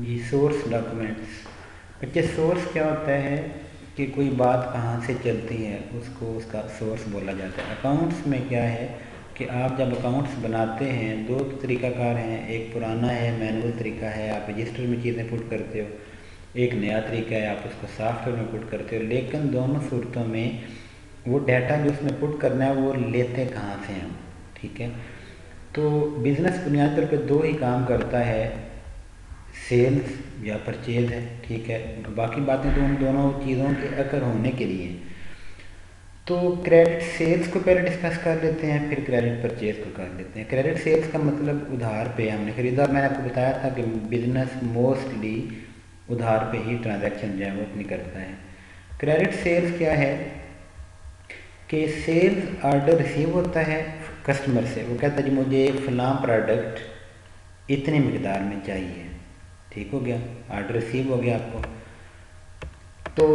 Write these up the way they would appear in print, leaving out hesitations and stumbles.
जी, source documents. बच्चे, source क्या होता है कि कोई बात कहाँ से चलती है उसको उसका सोर्स बोला जाता है। अकाउंट्स में क्या है कि आप जब अकाउंट्स बनाते हैं दो तरीक़ाकार हैं। एक पुराना है, मैनुअल तरीका है, आप रजिस्टर में चीज़ें पुट करते हो। एक नया तरीका है, आप उसको सॉफ्टवेयर में पुट करते हो। लेकिन दोनों सूरतों में वो डाटा जो उसमें पुट करना है वो लेते कहाँ से हम, ठीक है। तो बिज़नेस बुनियादी तौर पर दो ही काम करता है, सेल्स या परचेज है, ठीक है। बाकी बातें तो उन दोनों चीज़ों के अकर होने के लिए। तो क्रेडिट सेल्स को पहले डिस्कस कर लेते हैं, फिर क्रेडिट परचेज को कर लेते हैं। क्रेडिट सेल्स का मतलब उधार पे हमने खरीदा। मैंने आपको बताया था कि बिजनेस मोस्टली उधार पे ही ट्रांजैक्शन जो है वो अपनी करता है। क्रेडिट सेल्स क्या है कि सेल्स ऑर्डर रिसीव होता है कस्टमर से। वो कहता है जी मुझे फ़लाँ प्रोडक्ट इतनी मकदार में चाहिए, ठीक हो गया, ऑर्डर रिसीव हो गया आपको। तो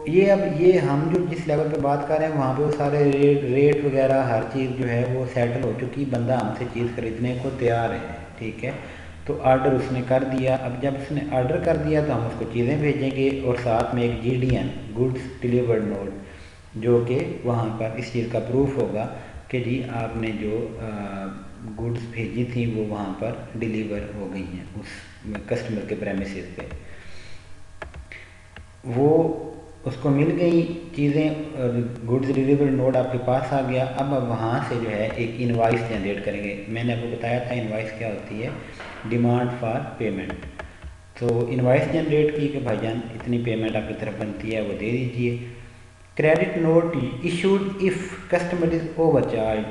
ये अब ये हम जो जिस लेवल पे बात कर रहे हैं वहाँ पे वो सारे रेट वगैरह हर चीज़ जो है वो सेटल हो चुकी। बंदा हमसे चीज़ खरीदने को तैयार है, ठीक है। तो ऑर्डर उसने कर दिया। अब जब उसने ऑर्डर कर दिया तो हम उसको चीज़ें भेजेंगे और साथ में एक GDN, गुड्स डिलीवर्ड नोट, जो कि वहाँ पर इस चीज़ का प्रूफ होगा कि जी आपने जो गुड्स भेजी थी वो वहाँ पर डिलीवर हो गई हैं उस कस्टमर के प्रेमिसेस पे। वो उसको मिल गई चीज़ें, गुड्स डिलीवरी नोट आपके पास आ गया। अब आप वहाँ से जो है एक इनवाइस जनरेट करेंगे। मैंने आपको बताया था इनवाइस क्या होती है, डिमांड फॉर पेमेंट। तो इनवाइस जनरेट की कि भाईजान इतनी पेमेंट आपकी तरफ बनती है वो दे दीजिए। Credit note issued if customer is over charge,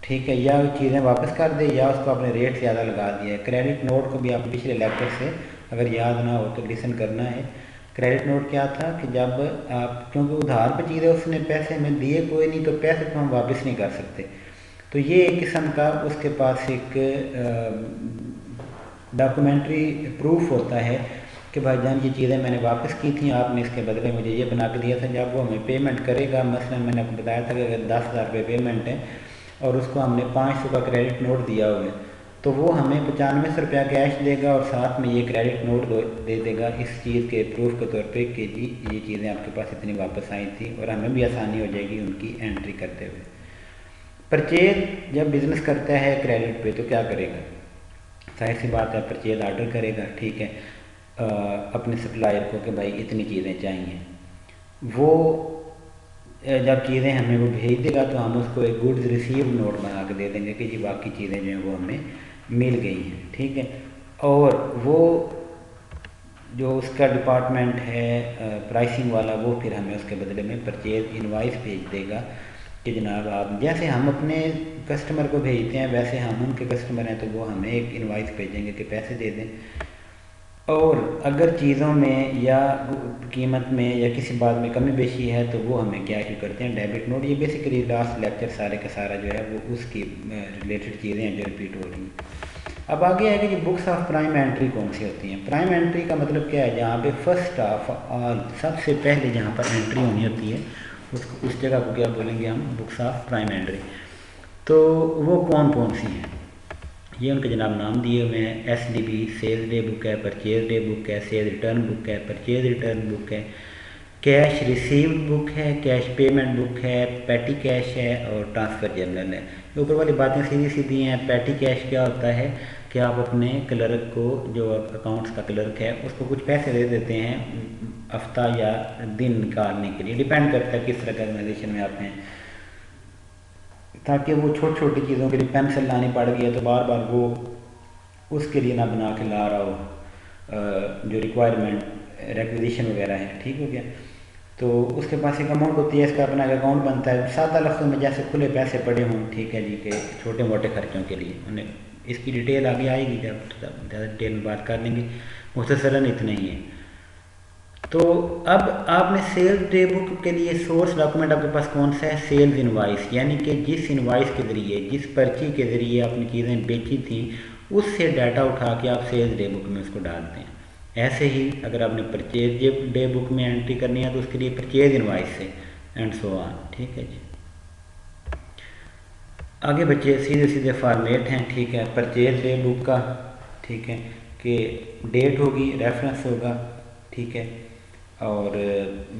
ठीक है, या चीज़ें वापस कर दे या उसको आपने रेट ज़्यादा लगा दिया है। क्रेडिट नोट को भी आप पिछले लेक्चर से अगर याद ना हो तो लिसन करना है। क्रेडिट नोट क्या था कि जब आप, क्योंकि उधार पे चीज़ें उसने पैसे में दिए कोई नहीं, तो पैसे तो हम वापस नहीं कर सकते। तो ये एक किस्म का उसके पास एक डॉक्यूमेंट्री प्रूफ होता है कि भाईजान ये चीज़ें मैंने वापस की थी, आपने इसके बदले मुझे ये बना के दिया था। जब वो हमें पेमेंट करेगा, मसलन मैंने आपको बताया था कि अगर 10,000 रुपये पेमेंट है और उसको हमने 500 का क्रेडिट नोट दिया हुआ है, तो वो हमें 9500 रुपया कैश देगा और साथ में ये क्रेडिट नोट दे देगा इस चीज़ के प्रूफ के तौर पे कि जी ये चीज़ें आपके पास इतनी वापस आई थी, और हमें भी आसानी हो जाएगी उनकी एंट्री करते हुए। परचेज जब बिज़नेस करता है क्रेडिट पे तो क्या करेगा, जाहिर सी बात है परचेज ऑर्डर करेगा, ठीक है, अपने सप्लायर को कि भाई इतनी चीज़ें चाहिए। वो जब चीज़ें हमें वो भेज देगा तो हम उसको एक गुड्स रिसीव नोट बना के दे देंगे कि जी बाकी चीज़ें जो हैं वो हमें मिल गई हैं, ठीक है। और वो जो उसका डिपार्टमेंट है प्राइसिंग वाला, वो फिर हमें उसके बदले में परचेज इनवाइस भेज देगा कि जनाब आप, जैसे हम अपने कस्टमर को भेजते हैं वैसे हम उनके कस्टमर हैं तो वो हमें एक इनवाइस भेजेंगे कि पैसे दे दें। और अगर चीज़ों में या कीमत में या किसी बात में कमी बेशी है तो वो हमें क्या इशू करते हैं, डेबिट नोट। ये बेसिकली लास्ट लेक्चर सारे का सारा जो है वो उसकी रिलेटेड चीज़ें हैं जो रिपीट हो रही हैं। अब आगे है कि ये बुक्स ऑफ प्राइम एंट्री कौन सी होती हैं। प्राइम एंट्री का मतलब क्या है, जहाँ पे फर्स्ट ऑफ ऑल, सबसे पहले जहाँ पर एंट्री होनी होती है उस जगह को क्या बोलेंगे हम, बुक्स ऑफ प्राइम एंट्री। तो वो कौन कौन सी हैं, ये उनके जनाब नाम दिए हुए हैं। SDB सेल्स डे बुक है, परचेज डे बुक है, सेल रिटर्न बुक है, परचेज रिटर्न बुक है, कैश रिसीव्ड बुक है, कैश पेमेंट बुक है, पैटी कैश है और ट्रांसफ़र जर्नल है। ये ऊपर वाली बातें सीधी सीधी हैं। पैटी कैश क्या होता है कि आप अपने क्लर्क को, जो अकाउंट्स का क्लर्क है, उसको कुछ पैसे दे देते हैं हफ्ता या दिन निकालने के लिए, डिपेंड करता है किस तरह का ऑर्गेनाइजेशन में आप हैं, ताकि वो छोटी छोटी चीज़ों के लिए पेंसिल लानी पड़ गई है तो बार बार वो उसके लिए ना बना के ला रहा हो जो रिक्वायरमेंट रिक्वेजिशन वगैरह है, ठीक हो गया। तो उसके पास एक अमाउंट होती है, इसका अपना एक अकाउंट बनता है। 7 लफ्ज़ों में जैसे खुले पैसे पड़े हों, ठीक है जी, के छोटे मोटे खर्चों के लिए उन्हें, इसकी डिटेल आगे आएगी जब ज़्यादा डिटेल में बात कर लेंगे, मुख्तसरन इतने ही है। तो अब आपने सेल्स डे बुक के लिए सोर्स डॉक्यूमेंट आपके पास कौन सा है, सेल्स इनवाइस, यानी कि जिस इनवाइस के ज़रिए, जिस पर्ची के ज़रिए आपने चीज़ें बेची थी उससे डाटा उठा के आप सेल्स डे बुक में उसको डालते हैं। ऐसे ही अगर आपने परचेज डे बुक में एंट्री करनी है तो उसके लिए परचेज इनवाइस से एंड सो ऑन, ठीक है जी। आगे बच्चे सीधे सीधे फॉर्मेट हैं, ठीक है, परचेज डे बुक का, ठीक है, कि डेट होगी, रेफरेंस होगा, ठीक है, और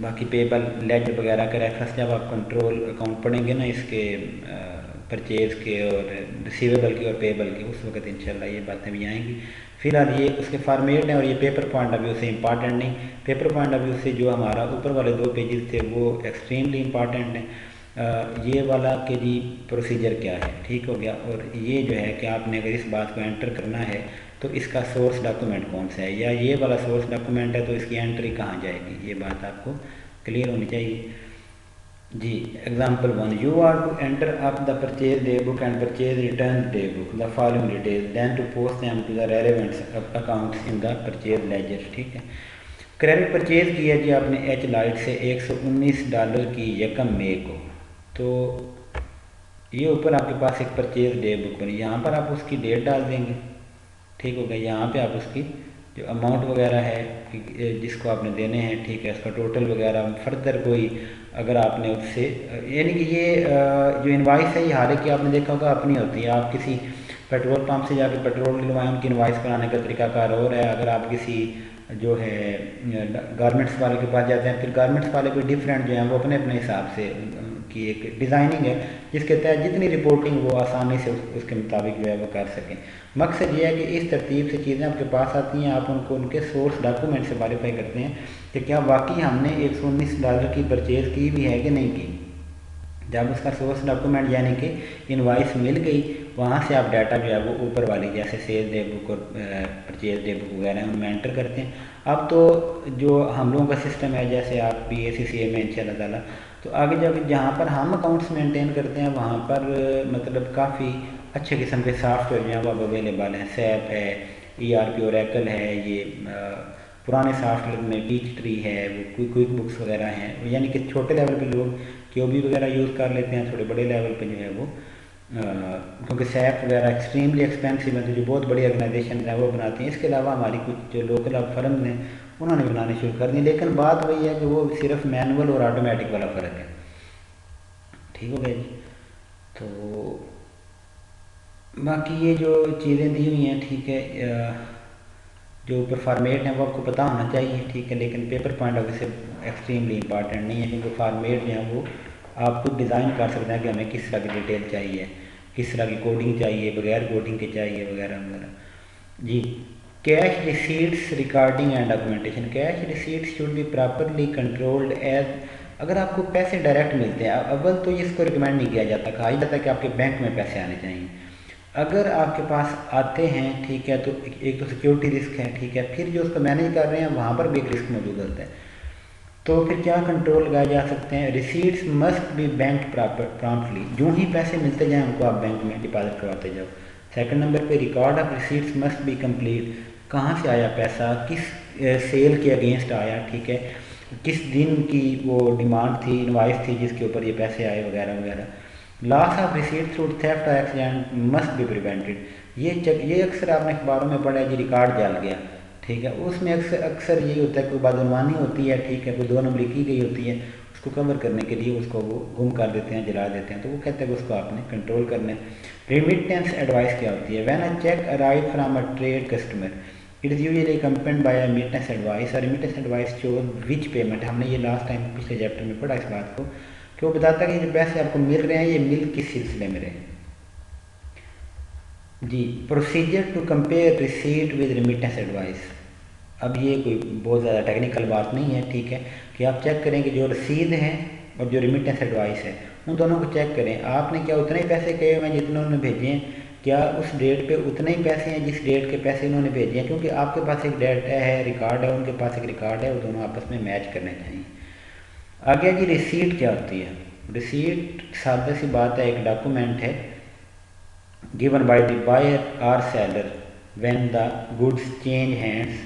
बाकी पेबल लेजर वगैरह का रेफरेंस जब आप कंट्रोल अकाउंट पढ़ेंगे ना इसके परचेज़ के और रिसीवेबल की और पेबल की, उस वक्त इंशाल्लाह ये बातें भी आएंगी। फिलहाल ये उसके फॉर्मेट हैं और ये पेपर पॉइंट ऑफ व्यू से इंपॉर्टेंट नहीं, पेपर पॉइंट ऑफ व्यू से जो हमारा ऊपर वाले 2 पेजेस थे वो एक्सट्रीमली इंपॉर्टेंट हैं। ये वाला कि जी प्रोसीजर क्या है, ठीक हो गया, और ये जो है कि आपने अगर इस बात को एंटर करना है तो इसका सोर्स डॉक्यूमेंट कौन सा है, या ये वाला सोर्स डॉक्यूमेंट है तो इसकी एंट्री कहाँ जाएगी, ये बात आपको क्लियर होनी चाहिए जी। Example 1, you are to enter up the purchase day book and purchase return day book the following detail then to post them to the relevant accounts in the purchase ledger, ठीक है। Credit purchase किया जी आपने H light से $119 की यकम मई को, तो ये ऊपर आपके पास एक परचेज डे बुक बनी, यहाँ पर आप उसकी डेट डाल देंगे, ठीक हो गया। यहाँ पे आप उसकी जो अमाउंट वगैरह है जिसको आपने देने हैं, ठीक है, उसका टोटल वगैरह, फर्दर कोई अगर आपने उससे यानी कि ये जो इनवाइस है ये हालांकि आपने देखा होगा अपनी होती है, आप किसी पेट्रोल पंप से जाकर पेट्रोल डलवाएं उनकी इनवाइस बनाने का तरीकाकार और है। अगर आप किसी जो है गारमेंट्स वाले के पास जाते हैं, फिर गारमेंट्स वाले भी डिफरेंट जो हैं वो अपने अपने हिसाब से की एक डिज़ाइनिंग है जिसके तहत जितनी रिपोर्टिंग वो आसानी से उसके मुताबिक जो है वो कर सकें। मकसद ये है कि इस तरतीब से चीज़ें आपके पास आती हैं, आप उनको उनके सोर्स डॉक्यूमेंट से वेरीफाई करते हैं कि क्या वाकई हमने $119 की परचेज़ की भी है कि नहीं की। जब उसका सोर्स डॉक्यूमेंट यानी कि इनवाइस मिल गई, वहाँ से आप डाटा जो है वो ऊपर वाली जैसे सेल डे बुक और परचेज डे बुक वगैरह उनमें एंटर करते हैं। अब तो जो हम लोगों का सिस्टम है जैसे आप PACCA में इंशाल्लाह ताला, तो आगे जब जहाँ पर हम अकाउंट्स मेंटेन करते हैं वहाँ पर मतलब काफ़ी अच्छे किस्म के सॉफ्टवेयर जो हैं वो अवेलेबल हैं। सैप है, ERP ओरेकल है, ये पुराने सॉफ्टवेयर में टीच ट्री है, वो क्विक बुक्स वगैरह हैं, यानी कि छोटे लेवल पे लोग QB वगैरह यूज़ कर लेते हैं, थोड़े बड़े लेवल पे जो है वो क्योंकि सैप वगैरह एक्सट्रीमली एक्सपेंसिव है तो जो बहुत बड़ी ऑर्गेनाइजेशन है वो बनाती हैं। इसके अलावा हमारी कुछ जो लोकल फर्म हैं उन्होंने बनाने शुरू कर दी, लेकिन बात वही है कि वो सिर्फ मैनुअल और ऑटोमेटिक वाला फ़र्क है, ठीक हो गया जी। तो बाकी ये जो चीज़ें दी हुई हैं, ठीक है, जो ऊपर फॉर्मेट है वो आपको पता होना चाहिए, ठीक है, लेकिन पेपर पॉइंट ऑफ व्यू से एक्सट्रीमली इंपॉर्टेंट नहीं है क्योंकि फॉर्मेट जो है वो आप खुद डिज़ाइन कर सकते हैं कि हमें किस तरह की डिटेल चाहिए, किस तरह की कोडिंग चाहिए, बगैर कोडिंग के चाहिए वगैरह वगैरह जी। Cash receipts recording and documentation, cash receipts should be properly controlled as, अगर आपको पैसे डायरेक्ट मिलते हैं अव्वल तो इसको रिकमेंड नहीं किया जाता, कहा जाता है कि आपके बैंक में पैसे आने चाहिए। अगर आपके पास आते हैं, ठीक है, तो एक तो सिक्योरिटी रिस्क है, ठीक है, फिर जो उसको मैनेज कर रहे हैं वहाँ पर भी एक रिस्क मौजूद होता है, तो फिर क्या कंट्रोल लगाए जा सकते हैं। Receipts must be bank promptly, जो ही पैसे मिलते जाएँ उनको आप बैंक में डिपॉजिट करवाते जाओ। सेकंड नंबर पे record of receipts must be complete, कहाँ से आया पैसा, किस सेल के अगेंस्ट आया, ठीक है, किस दिन की वो डिमांड थी, इनवाइस थी जिसके ऊपर ये पैसे आए वगैरह वगैरह। Loss of receipt through theft और एक्सीडेंट मस्ट बी प्रिवेंटेड, ये अक्सर आपने अखबारों में पढ़ा है जी रिकॉर्ड जल गया, ठीक है, उसमें अक्सर यही होता है कोई बदनवानी होती है, ठीक है, कोई 2 नंबरी की गई होती है, उसको कवर करने के लिए उसको वो गुम कर देते हैं, जला देते हैं, तो वो कहते हैं कि उसको आपने कंट्रोल करना है। रिमिटेंस एडवाइस क्या होती है, when a cheque arrive from a trade customer it is usually accompanied by a remittance advice, और remittance advice shows which payment, हमने ये लास्ट टाइम पिछले चैप्टर में पढ़ा इस बात को, कि वो बताता है कि जो पैसे आपको मिल रहे हैं ये मिल किस सिलसिले में रहे जी। Procedure to compare receipt with remittance advice, अब ये कोई बहुत ज़्यादा टेक्निकल बात नहीं है, ठीक है, कि आप चेक करें कि जो रसीद है और जो रेमिटेंस एडवाइस है उन दोनों को चेक करें। आपने क्या उतने ही पैसे कहे हुए हैं जितने उन्होंने भेजे हैं, क्या उस डेट पे उतने ही पैसे हैं जिस डेट के पैसे उन्होंने भेजे हैं, क्योंकि आपके पास एक डेटा है, रिकॉर्ड है, उनके पास एक रिकॉर्ड है, वो दोनों आपस में मैच करने चाहिए। आगे जी रिसीट क्या होती है। रिसीट सादा सी बात है, एक डॉक्यूमेंट है गिवन बाय द बायर और seller when the goods change hands,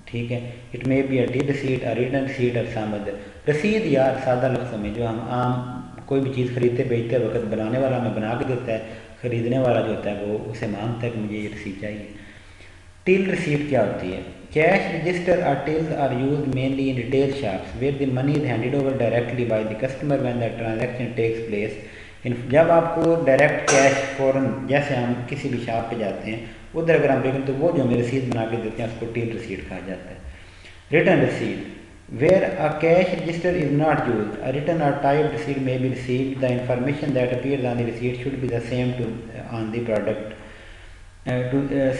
ठीक है, it may be a deed receipt, a written receipt और सम अदर। रसीद यार सादा लफ्ज़ों में जो हम आम कोई भी चीज़ खरीदते बेचते वक्त बनाने वाला हमें बना के देता है, खरीदने वाला जो होता है वो उसे मांगता है कि मुझे ये रसीद चाहिए। टिल रिसीट क्या होती है। कैश रजिस्टर और tills are use mainly in retail shops where the money is handed over directly by the customer when the transaction takes place. जब आपको डायरेक्ट कैश फ़ौरन, जैसे हम किसी भी शॉप पे जाते हैं उधर अगर हम देखें तो वो जो हमें रसीद बना के देते हैं उसको टील रसीद कहा जाता है। रिटर्न रसीद, where a cash register is not used, a written or typed receipt may be received. The information that appears on the receipt should be the same to on the product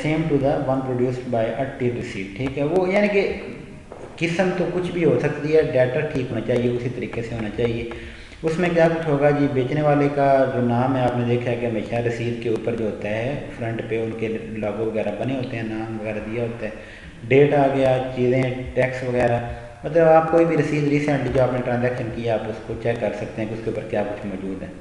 same to the one produced by a till receipt। ठीक है, वो यानी कि किस्म तो कुछ भी हो सकती है, डाटा ठीक होना चाहिए, उसी तरीके से होना चाहिए। उसमें क्या कुछ होगा जी, बेचने वाले का जो नाम है आपने देखा है कि हमेशा रसीद के ऊपर जो होता है फ्रंट पे उनके लोगो वगैरह बने होते हैं, नाम वगैरह दिया होता है, डेट आ गया, चीज़ें टैक्स वगैरह, मतलब आप कोई भी रसीद रिसेंटली जो आपने ट्रांजैक्शन किया आप उसको चेक कर सकते हैं कि उसके ऊपर क्या कुछ मौजूद है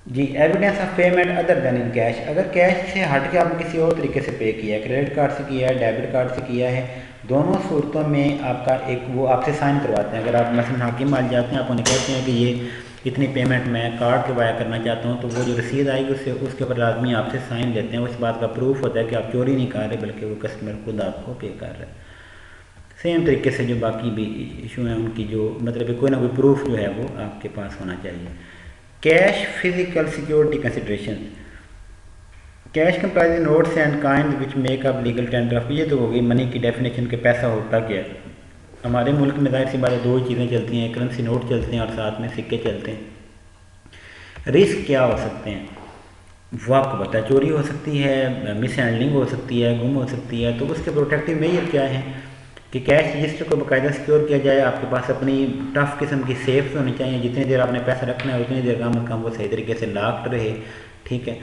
जी। Evidence of payment other than in cash, अगर कैश से हट के आपने किसी और तरीके से पे किया है, क्रेडिट कार्ड से किया है, डेबिट कार्ड से किया है, दोनों सूरतों में आपका एक वो आपसे साइन करवाते हैं। अगर आप मसलन हाकिम मान जाते हैं, आप उन्हें कहते हैं कि ये इतनी पेमेंट मैं कार्ड के वाया करना चाहता हूँ, तो वो जो रसीद आएगी उसके ऊपर लाजमी आपसे साइन लेते हैं। उस बात का प्रूफ होता है कि आप चोरी नहीं कर रहे बल्कि वो कस्टमर खुद आपको पे कर रहा है। सेम तरीके से जो बाकी भी इशू हैं उनकी जो मतलब कोई ना कोई प्रूफ जो है वो आपके पास होना चाहिए। Cash physical security consideration, cash comprise notes and kind which make up legal tender of, ये तो हो गई मनी की डेफिनेशन के पैसा होता क्या है। हमारे मुल्क में जाहिर सी बात है दो चीज़ें चलती हैं, करेंसी नोट चलते हैं और साथ में सिक्के चलते हैं। रिस्क क्या हो सकते हैं वो आपको पता है, चोरी हो सकती है, मिस हैंडलिंग हो सकती है, गुम हो सकती है, तो उसके प्रोटेक्टिव मेजर क्या है कि कैश रजिस्टर को बाकायदा सिक्योर किया जाए, आपके पास अपनी टफ किस्म की सेफ्स होनी चाहिए, जितनी देर आपने पैसा रखना है उतनी देर कम वो सही तरीके से लॉक्ड रहे। ठीक है,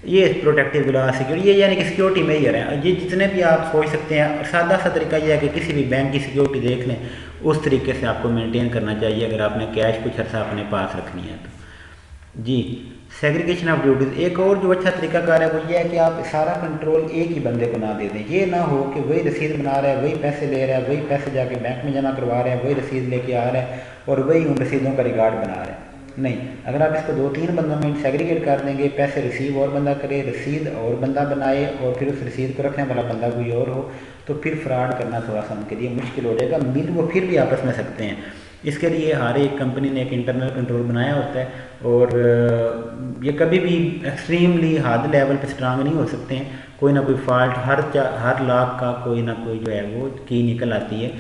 ये प्रोटेक्टिव ग्लास सिक्योरिटी, ये यानी कि सिक्योरिटी मेजर है, ये जितने भी आप सोच सकते हैं। सादा सा तरीका यह है कि किसी भी बैंक की सिक्योरिटी देख लें, उस तरीके से आपको मेंटेन करना चाहिए अगर आपने कैश कुछ अर्सा अपने पास रखनी है तो जी। सेग्रीगेशन ऑफ ड्यूटीज़, एक और जो अच्छा तरीकाकार है वो ये है कि आप सारा कंट्रोल एक ही बंदे को ना दे दें। ये ना हो कि वही रसीद बना रहा है, वही पैसे ले रहा है, वही पैसे जाके बैंक में जमा करवा रहा है, वही रसीद लेके आ रहा है और वही उन रसीदों का रिकॉर्ड बना रहा है। नहीं, अगर आप इसको 2-3 बंदों में सेग्रीगेट कर देंगे, पैसे रिसीव और बंदा करे, रसीद और बंदा बनाए और फिर उस रसीद को रखने वाला बंदा कोई और हो, तो फिर फ्रॉड करना थोड़ा सा उनके लिए मुश्किल हो जाएगा। मिल वो फिर भी आपस में सकते हैं। इसके लिए हर एक कंपनी ने एक इंटरनल कंट्रोल बनाया होता है और ये कभी भी एक्सट्रीमली हार्ड लेवल पे स्ट्रांग नहीं हो सकते हैं। कोई ना कोई फॉल्ट हर लाख का कोई ना कोई जो है वो की निकल आती है।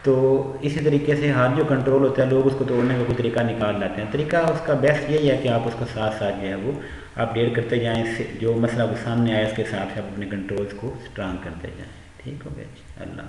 तो इसी तरीके से हर जो कंट्रोल होता है लोग उसको तोड़ने का कोई तरीका निकाल लाते हैं। तरीका उसका बेस्ट यही है कि आप उसको साथ साथ जो है वो अपडेट करते जाएँ, जो मसला वो सामने आया उसके हिसाब से आप अपने कंट्रोल्स को स्ट्रांग करते जाएँ। ठीक हो गया जी, अल्लाह।